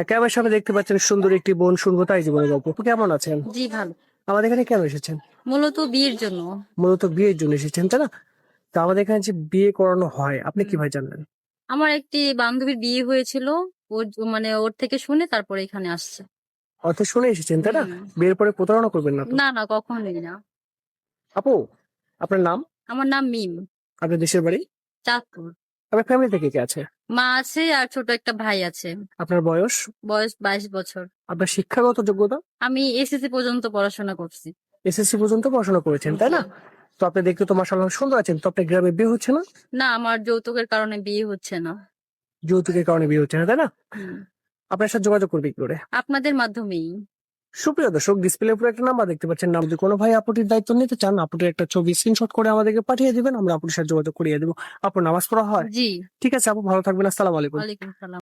ক্যামেরার সামনে দেখতে পাচ্ছেন সুন্দর একটি বোন, শুনবো তাই জীবনের গল্প। আপু কেমন আছেন? জি ভালো। আমাদের এখানে কেন এসেছেন? মূলত বিয়ের জন্য। মূলত বিয়ের জন্য এসেছেন, তাই না? তো আমাদের এখানে যে বিয়ে করানো হয়, আপনি হুম। কিভাবে জানলেন? আমার একটি বান্ধবীর বিয়ে হয়েছিল। ওর থেকে শুনে তারপরে এখানে আসছে। অর্থ শুনে এসেছেন, তাই না? হুম। বিয়ের পরে প্রতারণা করবেন না তো? না না, কখনোই না। আপু, আপনার নাম? আমার নাম মিম। আপনার দেশের বাড়ি? চাঁদপুর। আপনার ফ্যামিলি থেকে কে আছে? মা আছে আর ছোট একটা ভাই আছে। আপনার বয়স? বয়স 22 বছর। আপনার শিক্ষাগত যোগ্যতা? আমি এসএসসি পর্যন্ত পড়াশোনা করছি। এসএসসি পর্যন্ত পড়াশোনা করেছেন, তাই জি। না? তো আপনি দেখতে তো মাশাআল্লাহ সুন্দর আছেন। তো আপনার গ্রামে বিয়ে হচ্ছে না? না, আমার যৌতুকের কারণে বিয়ে হচ্ছে না। যৌতুকের কারণে বিয়ে হচ্ছে না, তাই না? হুম। আপনার সাথে যোগাযোগ করবে কি করে? আপনাদের মাধ্যমেই। সুপ্রিয় দর্শক, ডিসপ্লে উপরে একটা নাম্বার দেখতে পাচ্ছেন। নাম যদি কোনো ভাই আপুটির দায়িত্ব নিতে চান, আপুটির একটা ছবি স্ক্রিনশট করে আমাদেরকে পাঠিয়ে দিবেন, আমরা আপুটির সাথে যোগাযোগ করিয়ে দেবো। আপুর নামাজ পড়া হয়? জি। ঠিক আছে আপু, ভালো থাকবেন। আসসালামু আলাইকুম। ওয়ালাইকুম সালাম।